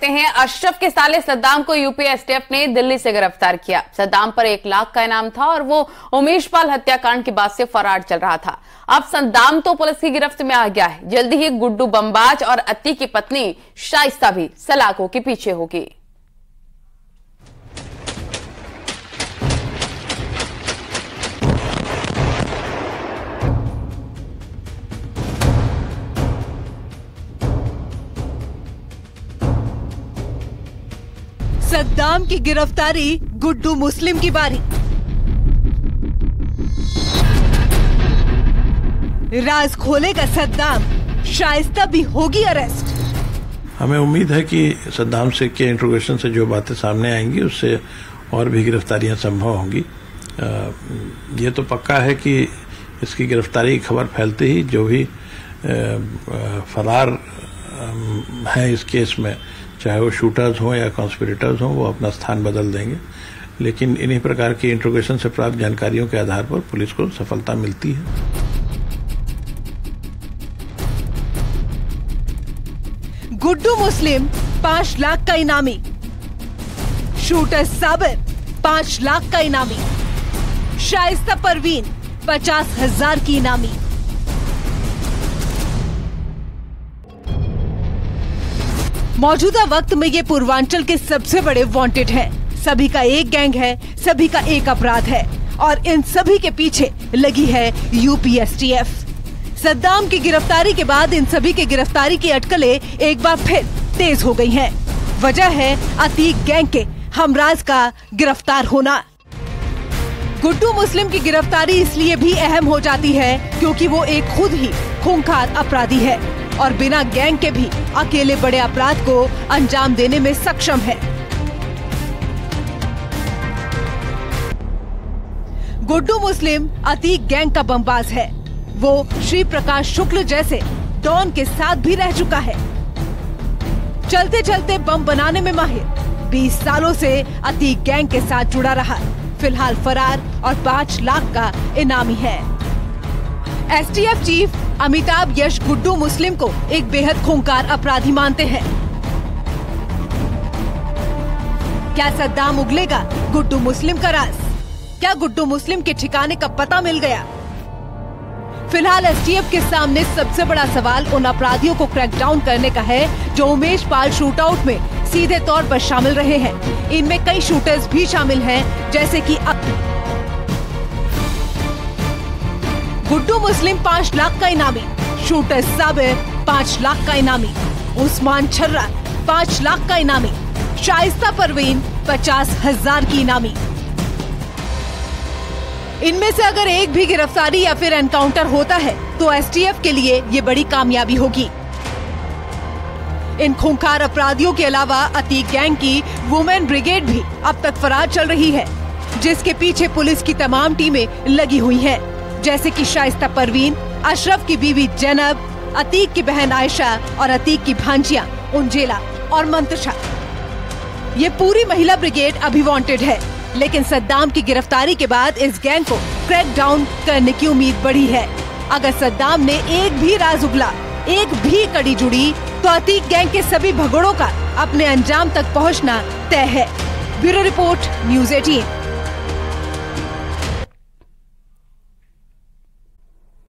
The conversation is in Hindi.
हैं अशरफ के साले सद्दाम को यूपी एसटीएफ ने दिल्ली से गिरफ्तार किया। सद्दाम पर 1 लाख का इनाम था और वो उमेश पाल हत्याकांड के बाद से फरार चल रहा था। अब सद्दाम तो पुलिस की गिरफ्त में आ गया है। जल्दी ही गुड्डू बमबाज और अत्ती की पत्नी शाइस्ता भी सलाखों के पीछे होगी। सद्दाम की गिरफ्तारी, गुड्डू मुस्लिम की बारी। राज खोलेगा सद्दाम, शाइस्ता भी होगी अरेस्ट। हमें उम्मीद है कि सद्दाम से के इंट्रोगेशन से जो बातें सामने आएंगी उससे और भी गिरफ्तारियां संभव होंगी। ये तो पक्का है कि इसकी गिरफ्तारी की खबर फैलते ही जो भी फरार है इस केस में, चाहे वो शूटर्स हों या कॉन्स्पिरेटर्स हों, वो अपना स्थान बदल देंगे। लेकिन इन्हीं प्रकार की इंट्रोगेशन से प्राप्त जानकारियों के आधार पर पुलिस को सफलता मिलती है। गुड्डू मुस्लिम 5 लाख का इनामी, शूटर साबिर 5 लाख का इनामी, शाइस्ता परवीन 50,000 की इनामी। मौजूदा वक्त में ये पूर्वांचल के सबसे बड़े वांटेड हैं। सभी का एक गैंग है, सभी का एक अपराध है और इन सभी के पीछे लगी है यूपी एसटीएफ। सद्दाम की गिरफ्तारी के बाद इन सभी की गिरफ्तारी की अटकलें एक बार फिर तेज हो गई हैं। वजह है अतीक गैंग के हमराज का गिरफ्तार होना। गुड्डू मुस्लिम की गिरफ्तारी इसलिए भी अहम हो जाती है क्योंकि वो एक खुद ही खूंखार अपराधी है और बिना गैंग के भी अकेले बड़े अपराध को अंजाम देने में सक्षम है। गुड्डू मुस्लिम अतीक गैंग का बमबाज है। वो श्री प्रकाश शुक्ल जैसे डॉन के साथ भी रह चुका है। चलते चलते बम बनाने में माहिर, 20 सालों से अतीक गैंग के साथ जुड़ा रहा। फिलहाल फरार और 5 लाख का इनामी है। एसटीएफ चीफ अमिताभ यश गुड्डू मुस्लिम को एक बेहद खूंखार अपराधी मानते हैं। क्या सद्दाम उगलेगा गुड्डू मुस्लिम का राज? क्या गुड्डू मुस्लिम के ठिकाने का पता मिल गया? फिलहाल एसटीएफ के सामने सबसे बड़ा सवाल उन अपराधियों को क्रैकडाउन करने का है जो उमेश पाल शूटआउट में सीधे तौर पर शामिल रहे हैं। इनमें कई शूटर्स भी शामिल हैं, जैसे कि गुड्डू मुस्लिम 5 लाख का इनामी, शूटर साबिर 5 लाख का इनामी, उस्मान छर्रा 5 लाख का इनामी, शाइस्ता परवीन 50,000 की इनामी। इनमें से अगर एक भी गिरफ्तारी या फिर एनकाउंटर होता है तो एसटीएफ के लिए ये बड़ी कामयाबी होगी। इन खूंखार अपराधियों के अलावा अतीक गैंग की वुमेन ब्रिगेड भी अब तक फरार चल रही है, जिसके पीछे पुलिस की तमाम टीमें लगी हुई हैं, जैसे कि शाइस्ता परवीन, अशरफ की बीवी जैनब, अतीक की बहन आयशा और अतीक की भांजियां उंजेला और मंतशा। ये पूरी महिला ब्रिगेड अभी वांटेड है, लेकिन सद्दाम की गिरफ्तारी के बाद इस गैंग को क्रैक डाउन करने की उम्मीद बढ़ी है। अगर सद्दाम ने एक भी राज उगला, एक भी कड़ी जुड़ी, तो अतीक गैंग के सभी भगोड़ों का अपने अंजाम तक पहुंचना तय है। Bureau report, news 18।